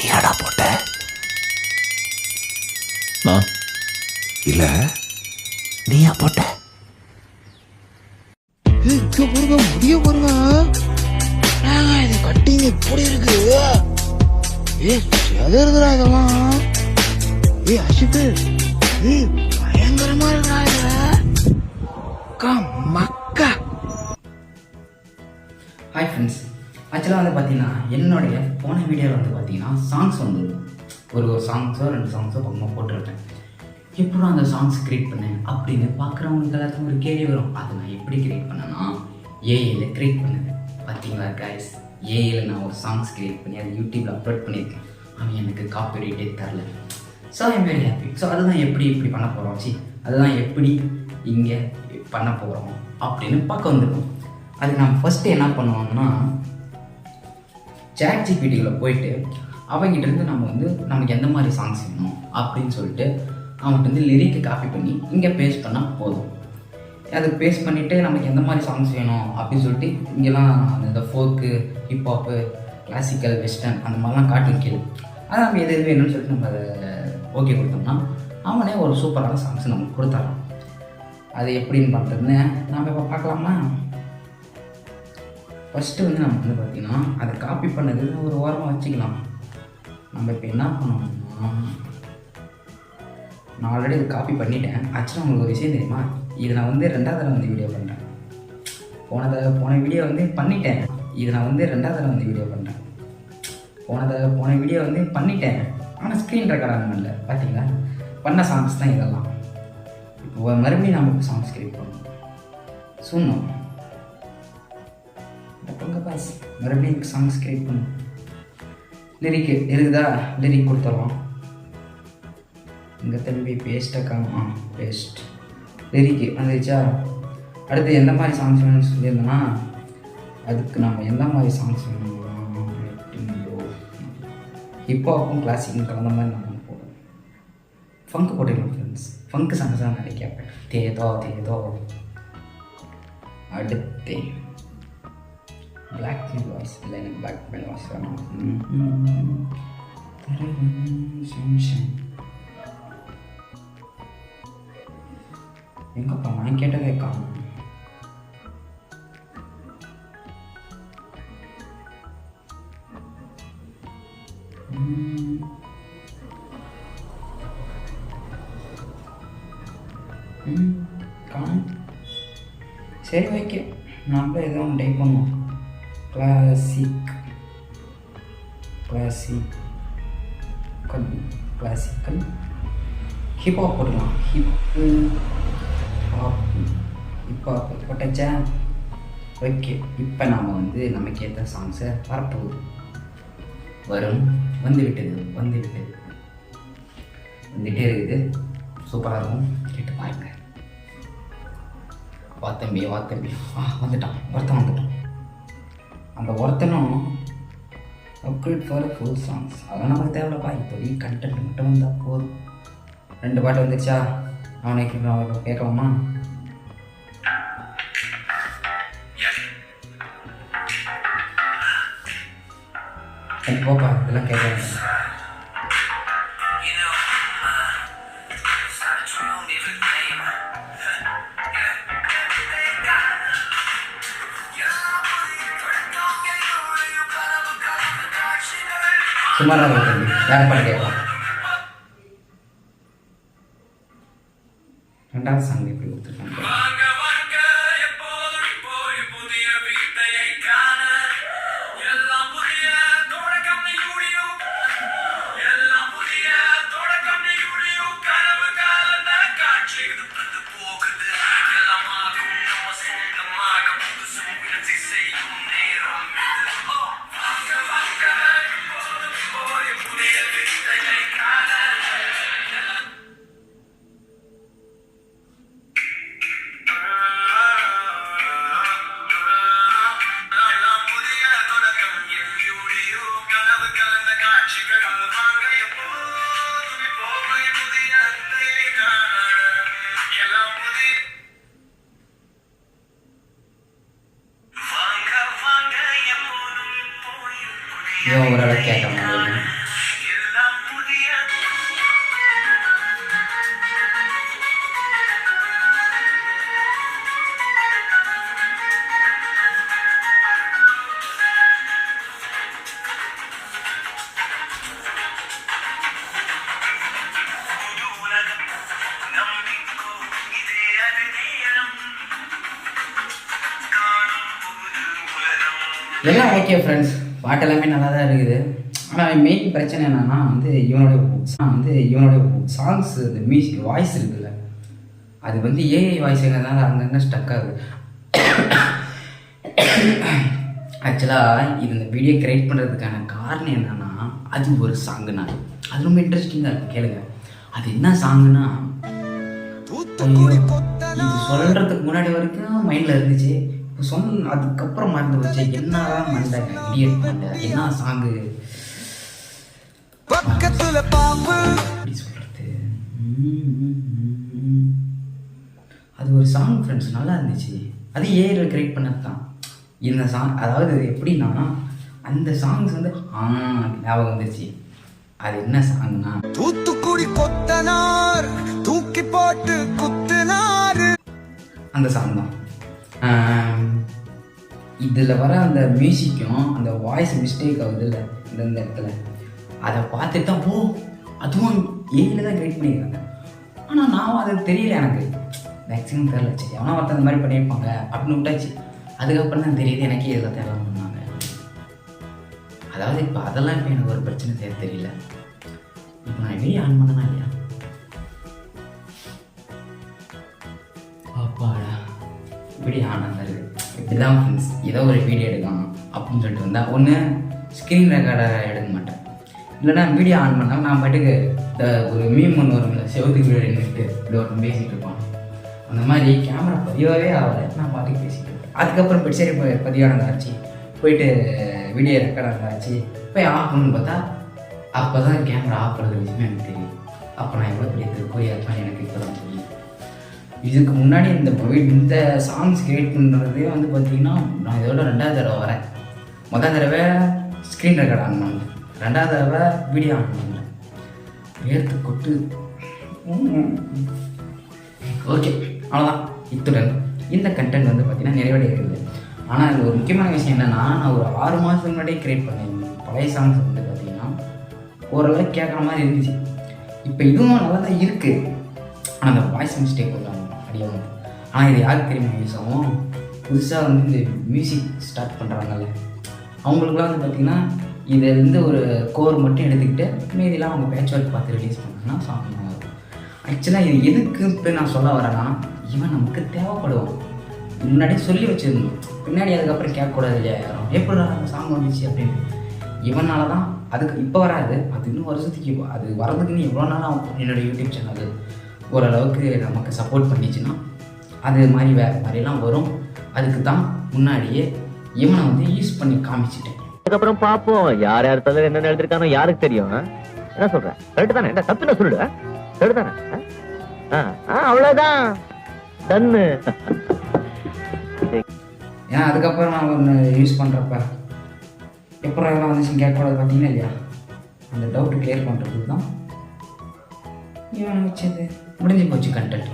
நீயாடா போட்ட? நான் இல்ல, நீயா போட்ட? பாருங்க, முடிய பாருங்க. இது கட்டிங் எப்படி இருக்கு? எதிர்க்கிறா இதெல்லாம். அஷித்து, பயங்கரமா இருக்கிறா இது. மக்கா. ஹாய் ஃப்ரெண்ட்ஸ், ஆக்சுவலாக வந்து பார்த்தீங்கன்னா என்னுடைய போன வீடியோவில் வந்து பார்த்தீங்கன்னா சாங்ஸ் வந்து ஒரு சாங்ஸோ 2 சாங்ஸோ பக்கமாக போட்டிருக்கேன். எப்படி அந்த சாங்ஸ் க்ரியேட் பண்ணேன் அப்படின்னு பார்க்குறவங்களுக்கு எல்லாத்துக்கும் ஒரு கேள்வி வரும். அதை நான் எப்படி க்ரியேட் பண்ணேன்னா ஏஐல க்ரியேட் பண்ணேன். பார்த்தீங்களா கைஸ், ஏஐல நான் ஒரு சாங்ஸ் க்ரியேட் பண்ணி அதை யூடியூப்பில் அப்லோட் பண்ணியிருக்கேன். அவன் எனக்கு காப்பிரைட்டே தரல. So I am very happy. So அதுதான் இப்படி பண்ண போகிறோம். அதுதான் எப்படி இங்கே பண்ண போகிறோம் அப்படின்னு பார்க்க வந்துருக்கோம். அதுக்கு நம்ம ஃபஸ்ட்டு என்ன பண்ணுவோம்னா ChatGPTல போயிட்டு அவங்ககிட்டருந்து நம்ம வந்து நமக்கு எந்த மாதிரி சாங்ஸ் வேணும் அப்படின்னு சொல்லிட்டு அவன்கிட்ட வந்து லிரிக்கை காப்பி பண்ணி இங்கே பேஸ்ட் பண்ணால் போதும். அது பேஸ்ட் பண்ணிவிட்டு நமக்கு எந்த மாதிரி சாங்ஸ் வேணும் அப்படின்னு சொல்லிட்டு இங்கெல்லாம் அந்த ஃபோக்கு, ஹிப்ஹாப்பு, கிளாசிக்கல், வெஸ்டர்ன் அந்த மாதிரிலாம் காட்டும் கீழே. அதை நம்ம எது வேணும்னு சொல்லிட்டு நம்ம அதை ஓகே கொடுத்தோம்னா அவனே ஒரு சூப்பரான சாங்ஸ் நமக்கு கொடுத்தாரான். அது எப்படின்னு பண்ணுறதுன்னு நம்ம இப்போ பார்க்கலாமா? ஃபஸ்ட்டு வந்து நம்ம வந்து பார்த்திங்கன்னா அதை காப்பி பண்ணது ஒரு ஓரமாக வச்சுக்கலாம். நம்ம இப்போ என்ன பண்ணணும்னா, நான் ஆல்ரெடி இதை காப்பி பண்ணிட்டேன். ஆக்சுவலாக உங்களுக்கு ஒரு விஷயம் தெரியுமா? இதை நான் வந்து 2வது தடவை வந்து வீடியோ பண்ணுறேன். போன வீடியோ வந்து பண்ணிட்டேன். இதை நான் வந்து 2வது தடவை வந்து வீடியோ பண்ணுறேன். போன வீடியோ வந்து பண்ணிட்டேன், ஆனால் ஸ்க்ரீன் ரெக்கார்ட் ஆக முடியல. பார்த்தீங்களா, பண்ண சாங்ஸ் தான் இதெல்லாம். இப்போ மறுபடியும் நம்ம சாங்ஸ் கிரியேட் பண்ணணும். சொன்னோம் பாஸ், மறுபடியும் சாங்ஸ் கிரியேட் பண்ணும். லிரிக்கு இருக்குதா? லிரிக் கொடுத்துடலாம். இங்கே திரும்பி பேஸ்ட்டாக பேஸ்ட் லிரிக்கு வந்துருச்சா? அடுத்து எந்த மாதிரி சாங்ஸ் வேணும்னு சொல்லியிருந்தோன்னா அதுக்கு நம்ம எந்த மாதிரி சாங்ஸ் வேணும், ஹிப்ஹாப்பும் கிளாசிக்கும் கலந்த மாதிரி நம்ம போடுவோம். ஃபங்க் போட்டுக்கலாம் ஃப்ரெண்ட்ஸ். ஃபங்க் சாங்ஸ் தான் நிறைய கேட்பேன். தேதோ அடுத்து பிளாக் மெயில் வாய்ஸ். இல்லை, எனக்கு பிளாக் மெயில் வாய்ஸ் வேணும். எங்கப்பா நான் கேட்டதே காணும். காணும். சரி, ஓகே, நம்மள ஏதோ ஒன்று டைப் பண்ணுவோம். கிளாசிக்கல் ஹிப்ஹாப் போடலாம். ஹிப்ஹாப் போட்டாச்சா? ஓகே, இப்போ நாம் வந்து நமக்கு ஏற்ற சாங்ஸை வரப்போகுது. வந்துவிட்டே இருக்குது. சூப்பராக இருக்கும். கேட்டு பாருங்க. வாத்தம்பி வந்துட்டான். வந்துட்டான். அந்த ஒருத்தனும் அப்கிரேட் ஃபார் ஃபுல் சாங்ஸ் அதெல்லாம் நமக்கு தேவையில்லப்பா. இப்போ கண்டென்ட் மட்டும் வந்தால் போதும். 2 பாட்டு வந்துருச்சா? அவனுக்கு கேட்கலாமா? போப்பா, இதெல்லாம் கேட்க சுமாராக இருக்குது. வேறு பாட்டு கேட்கலாம். 2வது சாங் எப்படி கொடுத்துருக்காங்க? இவன் ஓரளவு கேட்க முடியும். எல்லாம் ஓகே ஃப்ரெண்ட்ஸ், பாட்டு எல்லாமே நல்லா தான் இருக்குது. ஆனால் மெயின் பிரச்சனை என்னன்னா இவனுடைய சாங்ஸ் இந்த மியூசிக் வாய்ஸ் இருக்குல்ல, அது வந்து ஏஐ வாய்ஸுங்கிறதுனால அங்கங்கே ஸ்டக் ஆகுது. ஆக்சுவலாக இது இந்த வீடியோ கிரியேட் பண்ணுறதுக்கான காரணம் என்னன்னா, அது ஒரு சாங்குண்ணா. அது ரொம்ப இன்ட்ரெஸ்டிங்காக இருக்கும், கேளுங்க. அது என்ன சாங்குன்னா, இது சொல்கிறதுக்கு முன்னாடி வரைக்கும் மைண்டில் இருந்துச்சு, இப்போ அதுக்கப்புறம் மறந்து வச்சு என்னதான் மண்டை இடியட் பண்ண என்ன சாங்கு அப்படி சொல்கிறது. அது ஒரு சாங் ஃப்ரெண்ட்ஸ், நல்லா இருந்துச்சு. அது ஏஐல கிரியேட் பண்ணது தான் இந்த சாங். அதாவது எப்படின்னா, அந்த சாங்ஸ் வந்து ஞாபகம் வந்துருச்சு. அது என்ன சாங்னா, தூத்துக்குடி கொத்தனார் தூக்கி போட்டு குத்துனார், அந்த சாங் தான். இதில் வர அந்த மியூசிக்கும் அந்த வாய்ஸ் மிஸ்டேக் ஆகுது இல்லை இந்த இடத்துல, அதை பார்த்துட்டு தான் அதுவும் ஏஐல தான் கிரியேட் பண்ணிக்கிறாங்க. ஆனால் நான் அது தெரியல, எனக்கு மேக்ஸிமம் தெரியல. சரி ஆனால் ஒருத்தர் அந்த மாதிரி பண்ணியிருப்பாங்க அப்படின்னு விட்டாச்சு. அதுக்கப்புறம் தான் தெரியுது எனக்கே இதில் தேவை பண்ணாங்க. அதாவது இப்போ அதெல்லாம் இப்போ எனக்கு ஒரு பிரச்சனை தெரியல. இப்போ நான் வீடியோ ஆன் பண்ணனா இல்லையா, அப்பாடா வீடியோ ஆன் தான் இருக்குது. இப்படி தான் ஃப்ரெண்ட்ஸ், ஏதோ ஒரு வீடியோ எடுக்கலாம் அப்படின்னு சொல்லிட்டு வந்தால் ஒன்று ஸ்க்ரீன் ரெக்கார்டை எடுக்க மாட்டேன், இல்லைன்னா வீடியோ ஆன் பண்ணால் நான் பாட்டுக்கு இந்த ஒரு மீம் ஒன்று வரும்ல, செவத்துக்கு வீடியோ நின்றுட்டு இப்படி ஒருத்தன் பேசிகிட்டு இருப்பான். அந்த மாதிரி கேமரா பதிவாகவே ஆகலை, நான் பாட்டுக்கு பேசிகிட்டு இருப்பேன். அதுக்கப்புறம் இப்போ சரி பதிவானதாச்சு, போயிட்டு வீடியோ ரெக்கார்ட் ஆனதாச்சு, போய் ஆஃப் பண்ணணும்னு பார்த்தா அப்போ தான் கேமரா ஆஃப் பண்ணுறது விஷயமே எனக்கு தெரியும். அப்போ நான் எவ்வளோ பெரிய திருப்பதியாக இருப்பேன் எனக்கு இப்போ தான் தெரியும். இதுக்கு முன்னாடி இந்த சாங்ஸ் கிரியேட் பண்ணுறதே வந்து பார்த்திங்கன்னா, நான் இதோட 2வது தடவை வரேன். முதல் தடவை ஸ்க்ரீன் ரெக்கார்ட் ஆன் பண்ணேன், 2வது தடவை வீடியோ ஆன் பண்ணேன். வேர்த்து கொட்டு. ஓகே, அவ்வளோதான். இத்துடன் இந்த கண்டென்ட் வந்து பார்த்திங்கன்னா நிறைவடைகிறது. ஆனால் இது ஒரு முக்கியமான விஷயம் என்னென்னா, நான் ஒரு 6 மாதத்துக்கு முன்னாடியே க்ரியேட் பண்ணேன். பழைய சாங்ஸ் வந்து பார்த்திங்கன்னா ஓரளவுக்கு கேட்குற மாதிரி இருந்துச்சு. இப்போ இதுவும் நல்லா தான் இருக்குது, ஆனால் அந்த வாய்ஸ் மிஸ்டேக் வந்தாங்க அடியாகும். ஆனால் இது யாருக்கு தெரியுமா யூஸ் ஆகும், புதுசாக வந்து இந்த மியூசிக் ஸ்டார்ட் பண்ணுறாங்கல்ல அவங்களுக்குலாம் வந்து பார்த்திங்கன்னா இதை வந்து ஒரு கோர் மட்டும் எடுத்துக்கிட்டு மீதிலாம் அவங்க பேட்ச் ஒர்க் பார்த்து ரிலீஸ் பண்ணாங்கன்னா சாங் இருக்கும். ஆக்சுவலாக இது எதுக்கு இப்போ நான் சொல்ல வரேன்னா, இவன் நமக்கு தேவைப்படுவான். முன்னாடி சொல்லி வச்சுருந்தோம், பின்னாடி அதுக்கப்புறம் கேட்கக்கூடாது இல்லையா யாரும், எப்படி அந்த சாங் வந்துச்சு அப்படின்னு. இவனால தான் அதுக்கு இப்போ வராது, அது இன்னும் வருஷத்துக்கு அது வரதுக்குன்னு எவ்வளோ நாள் ஆகும். என்னோடய யூடியூப் சேனல் ஓரளவுக்கு நமக்கு சப்போர்ட் பண்ணிச்சுன்னா அது மாதிரி வேறு மாதிரிலாம் வரும். அதுக்கு தான் முன்னாடியே இவனை வந்து யூஸ் பண்ணி காமிச்சிட்டேன். அதுக்கப்புறம் பார்ப்போம் யார் யார் தலைவர் என்ன எழுதிருக்கானோ யாருக்கு தெரியும். என்ன சொல்கிறேன், கரெக்டு தானே? என்ன தப்பு நான் சொல்லுவேன், கரெக்டு தானே? அவ்வளோதான் டன்னு. ஏன்னா அதுக்கப்புறம் நான் ஒன்று யூஸ் பண்ணுறப்ப எப்போ எல்லாம் வந்துச்சுன்னு கேட்கக்கூடாது பார்த்தீங்கன்னா இல்லையா, அந்த டவுட்டு கிளியர் பண்ணுறதுக்கு தான் இவன் வச்சது. முடிஞ்சு போச்சு கண்டென்ட்.